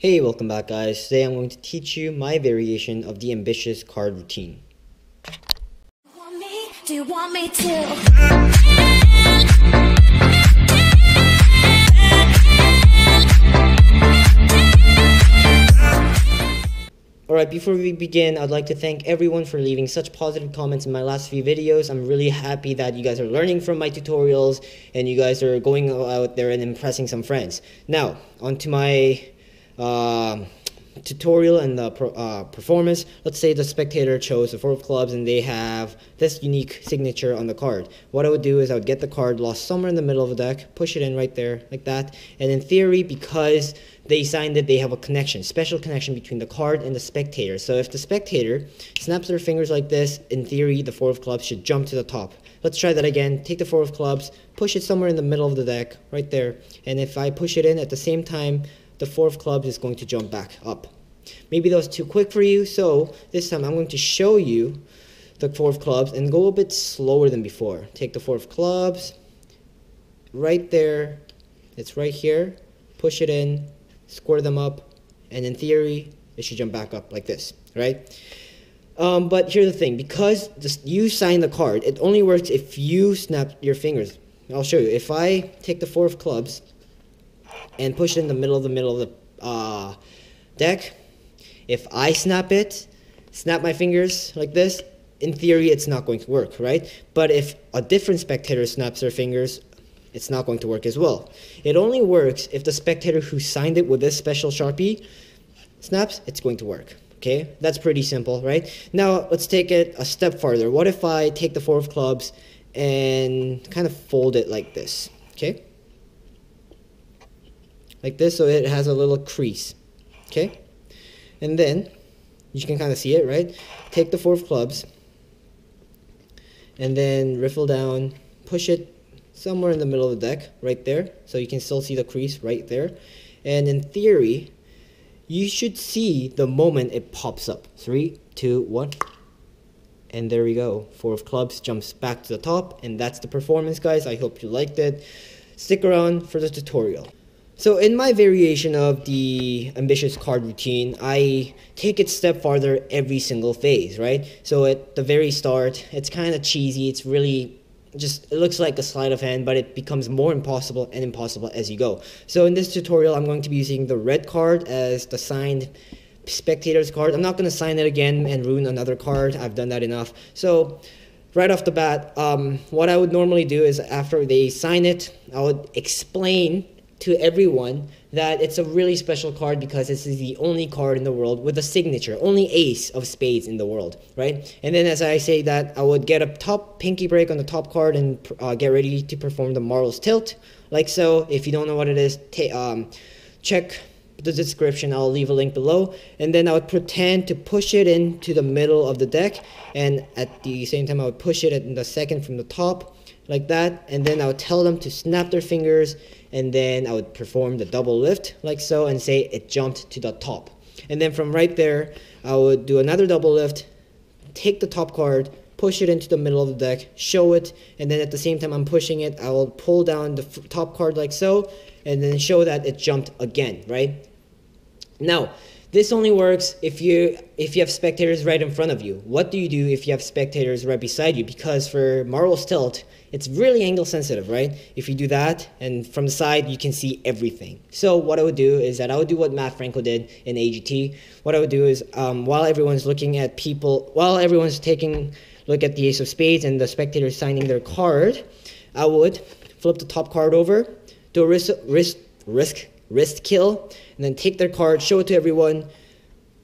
Hey, welcome back guys. Today I'm going to teach you my variation of the ambitious card routine. Do you want me to? Alright, before we begin, I'd like to thank everyone for leaving such positive comments in my last few videos. I'm really happy that you guys are learning from my tutorials and you guys are going out there and impressing some friends. Now, onto my tutorial and the performance. Let's say the spectator chose the 4 of clubs and they have this unique signature on the card. What I would do is I would get the card lost somewhere in the middle of the deck, push it in right there like that, and in theory, because they signed it, they have a connection, special connection between the card and the spectator. So if the spectator snaps their fingers like this, in theory the 4 of clubs should jump to the top. Let's try that again. Take the 4 of clubs, push it somewhere in the middle of the deck right there, and if I push it in at the same time, the 4 of clubs is going to jump back up. Maybe that was too quick for you, so this time I'm going to show you the 4 of clubs and go a bit slower than before. Take the 4 of clubs, right there, it's right here, push it in, square them up, and in theory, it should jump back up like this, right? But here's the thing, because you sign the card, it only works if you snap your fingers. I'll show you. If I take the 4 of clubs and push it in the middle of the deck, if I snap my fingers like this, in theory it's not going to work, right? But if a different spectator snaps their fingers, it's not going to work as well. It only works if the spectator who signed it with this special Sharpie snaps, it's going to work. Okay, that's pretty simple, right? Now let's take it a step farther. What if I take the 4 of clubs and kind of fold it like this, okay? Like this, so it has a little crease, okay? And then, you can kind of see it, right? Take the 4 of clubs, and then riffle down, push it somewhere in the middle of the deck, right there, so you can still see the crease right there. And in theory, you should see the moment it pops up. 3, 2, 1. And there we go. 4 of clubs jumps back to the top, and that's the performance, guys. I hope you liked it. Stick around for the tutorial. So in my variation of the ambitious card routine, I take it a step farther every single phase, right? So at the very start, it's kind of cheesy. It's really just, it looks like a sleight of hand, but it becomes more impossible and impossible as you go. So in this tutorial, I'm going to be using the red card as the signed spectator's card. I'm not going to sign it again and ruin another card. I've done that enough. So right off the bat, what I would normally do is after they sign it, I would explain to everyone that it's a really special card because this is the only card in the world with a signature, only ace of spades in the world, right? And then as I say that, I would get a top pinky break on the top card and get ready to perform the Marbles tilt, like so. If you don't know what it is, check the description, I'll leave a link below. And then I would pretend to push it into the middle of the deck, and at the same time I would push it in the second from the top, like that, and then I would tell them to snap their fingers, and then I would perform the double lift like so and say it jumped to the top. And then from right there, I would do another double lift, take the top card, push it into the middle of the deck, show it, and then at the same time I'm pushing it, I will pull down the top card like so, and then show that it jumped again, right? Now, this only works if you have spectators right in front of you. What do you do if you have spectators right beside you? Because for Marbles tilt, it's really angle sensitive, right? If you do that, and from the side, you can see everything. So what I would do is that I would do what Mat Franco did in AGT. What I would do is, while everyone's taking a look at the ace of spades and the spectators signing their card, I would flip the top card over, do a wrist kill, and then take their card, show it to everyone,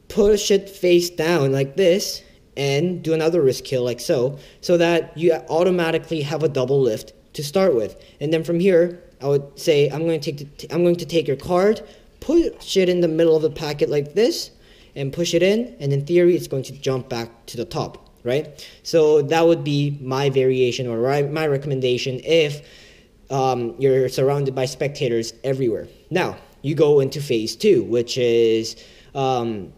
push it face down like this, and do another wrist kill like so, so that you automatically have a double lift to start with. And then from here, I would say, I'm going to take your card, push it in the middle of the packet like this, and push it in, and in theory, it's going to jump back to the top, right? So that would be my variation or my recommendation if you're surrounded by spectators everywhere. Now, you go into phase 2, which is a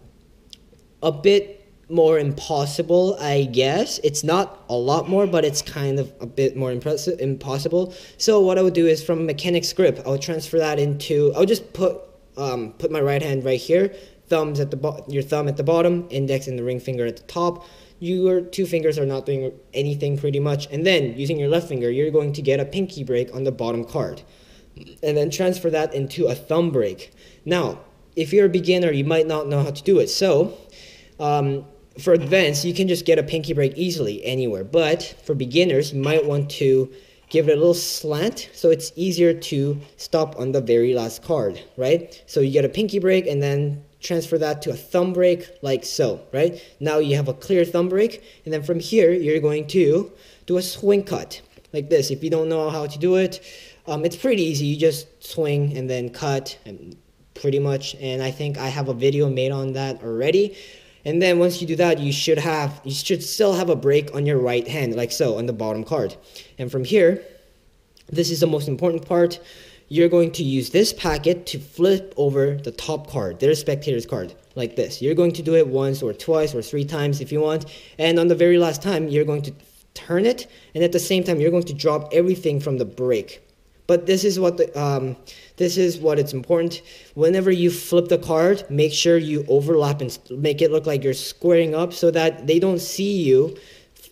bit more impossible, I guess. It's not a lot more, but it's kind of a bit more impossible. So what I would do is from mechanics grip, I would transfer that into, I would just put put my right hand right here, your thumb at the bottom, index and the ring finger at the top. Your two fingers are not doing anything pretty much. And then using your left finger, you're going to get a pinky break on the bottom card. And then transfer that into a thumb break. Now, if you're a beginner, you might not know how to do it. So, for advanced, you can just get a pinky break easily anywhere. But for beginners, you might want to give it a little slant so it's easier to stop on the very last card, right? So you get a pinky break and then transfer that to a thumb break like so, right? Now you have a clear thumb break, and then from here you're going to do a swing cut like this. If you don't know how to do it, it's pretty easy. You just swing and then cut, and pretty much. And I think I have a video made on that already. And then once you do that, you should still have a break on your right hand like so on the bottom card. And from here, this is the most important part. You're going to use this packet to flip over the top card, their spectator's card, like this. You're going to do it once or twice or 3 times if you want. And on the very last time, you're going to turn it. And at the same time, you're going to drop everything from the break. But this is what it's important. Whenever you flip the card, make sure you overlap and make it look like you're squaring up so that they don't see you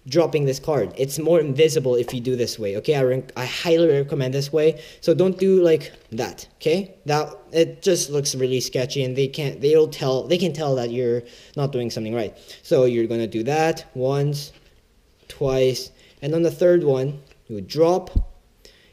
dropping this card. It's more invisible if you do this way, okay? I highly recommend this way. So don't do like that, okay? That it just looks really sketchy, and they can tell that you're not doing something right. So you're gonna do that once, twice, and on the third one you would drop,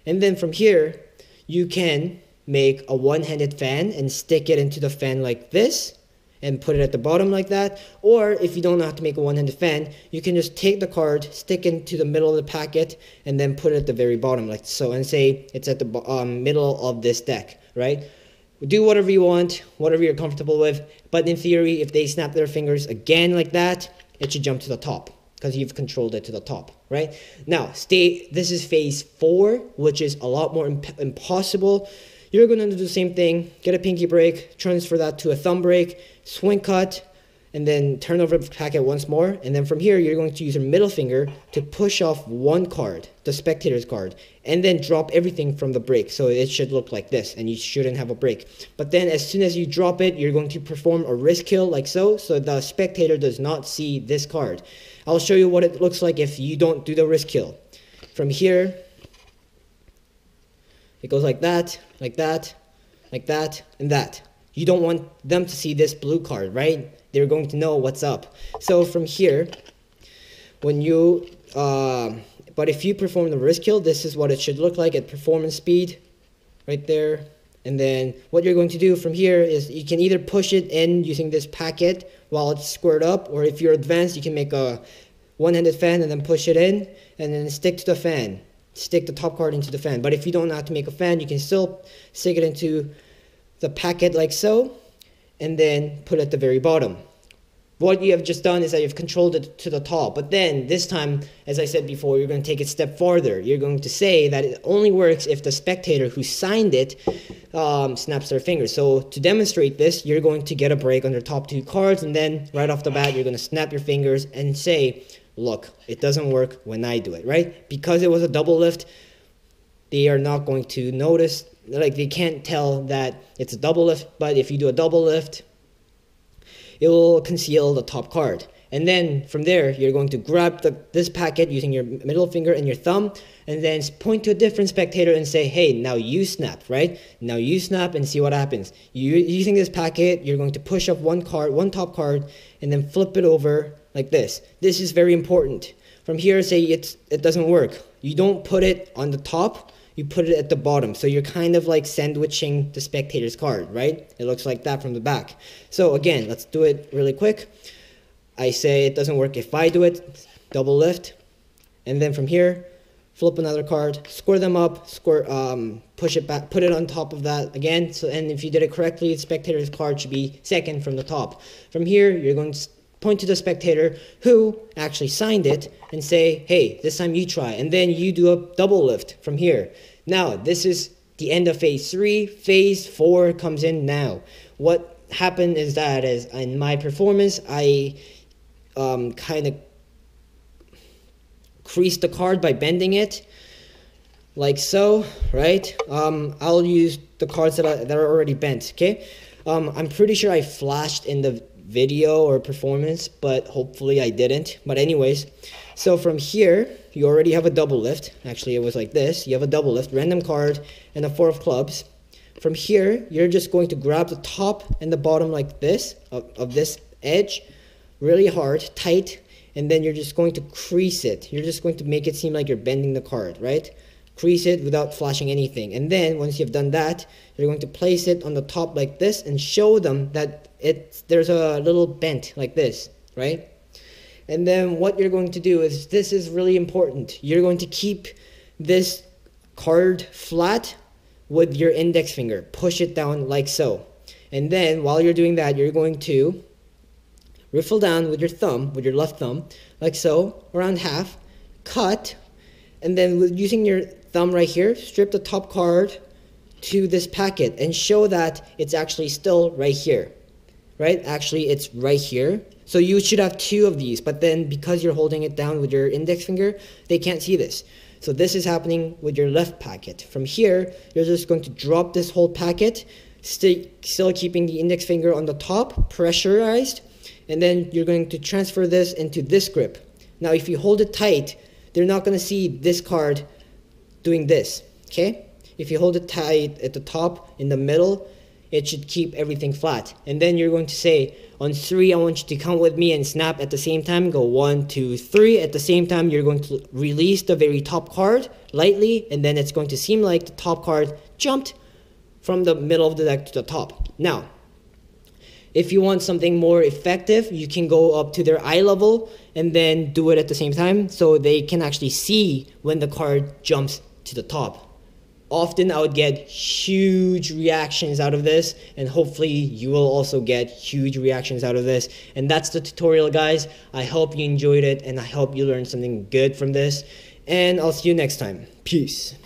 and then from here you can make a one-handed fan and stick it into the fan like this and put it at the bottom like that. Or if you don't know how to make a one-handed fan, you can just take the card, stick it into the middle of the packet, and then put it at the very bottom like so, and say it's at the middle of this deck, right? Do whatever you want, whatever you're comfortable with, but in theory, if they snap their fingers again like that, it should jump to the top because you've controlled it to the top, right? Now, this is phase 4, which is a lot more impossible. You're going to do the same thing, get a pinky break, transfer that to a thumb break, swing cut, and then turn over the packet once more. And then from here, you're going to use your middle finger to push off one card, the spectator's card, and then drop everything from the break. So it should look like this, and you shouldn't have a break. But then as soon as you drop it, you're going to perform a wrist kill like so the spectator does not see this card. I'll show you what it looks like if you don't do the wrist kill. From here, it goes like that, like that, like that, and that. You don't want them to see this blue card, right? They're going to know what's up. So from here, when you, but if you perform the wrist kill, this is what it should look like at performance speed, right there. And then what you're going to do from here is you can either push it in using this packet while it's squared up, or if you're advanced, you can make a one-handed fan and then push it in, and then stick to the fan. Stick the top card into the fan. But if you don't know how to make a fan, you can still stick it into the packet like so, and then put it at the very bottom. What you have just done is that you've controlled it to the top. But then this time, as I said before, you're going to take it a step farther. You're going to say that it only works if the spectator who signed it snaps their fingers. So to demonstrate this, you're going to get a break on your top 2 cards, and then right off the bat, you're going to snap your fingers and say, look, it doesn't work when I do it, right? Because it was a double lift, they are not going to notice, like they can't tell that it's a double lift, but if you do a double lift, it will conceal the top card. And then from there, you're going to grab this packet using your middle finger and your thumb, and then point to a different spectator and say, hey, now you snap, right? Now you snap and see what happens. Using this packet, you're going to push up one top card, and then flip it over like this. This is very important. From here, say it doesn't work. You don't put it on the top, you put it at the bottom. So you're kind of like sandwiching the spectator's card, right? It looks like that from the back. So again, let's do it really quick. I say it doesn't work if I do it, double lift, and then from here, flip another card, square them up, push it back, put it on top of that again. So, and if you did it correctly, the spectator's card should be second from the top. From here, you're going to point to the spectator who actually signed it and say, hey, this time you try. And then you do a double lift from here. Now, this is the end of phase 3. Phase 4 comes in now. What happened is that in my performance, I kind of creased the card by bending it. like so, right? I'll use the cards that are already bent, okay? I'm pretty sure I flashed in the video or performance, but hopefully I didn't. But anyways, so from here, you already have a double lift. Actually, it was like this. You have a double lift, random card, and a 4 of clubs. From here, you're just going to grab the top and the bottom like this, of this edge, really hard, tight, and then you're just going to crease it. You're just going to make it seem like you're bending the card, right? Crease it without flashing anything. And then, once you've done that, you're going to place it on the top like this and show them that there's a little bent like this, right? And then what you're going to do is, this is really important. You're going to keep this card flat with your index finger. Push it down like so. And then, while you're doing that, you're going to riffle down with your thumb, with your left thumb, like so, around half, cut, and then using your thumb right here, strip the top card to this packet and show that it's actually still right here, right? Actually, it's right here. So you should have 2 of these, but then because you're holding it down with your index finger, they can't see this. So this is happening with your left packet. From here, you're just going to drop this whole packet, still keeping the index finger on the top, pressurized, and then you're going to transfer this into this grip. Now, if you hold it tight, they're not going to see this card doing this, okay? If you hold it tight at the top, in the middle, it should keep everything flat. And then you're going to say, on 3, I want you to count with me and snap at the same time. Go 1, 2, 3. At the same time, you're going to release the very top card lightly, and then it's going to seem like the top card jumped from the middle of the deck to the top. Now, if you want something more effective, you can go up to their eye level and then do it at the same time so they can actually see when the card jumps to the top. Often I would get huge reactions out of this, and hopefully you will also get huge reactions out of this. And that's the tutorial, guys. I hope you enjoyed it, and I hope you learned something good from this. And I'll see you next time. Peace.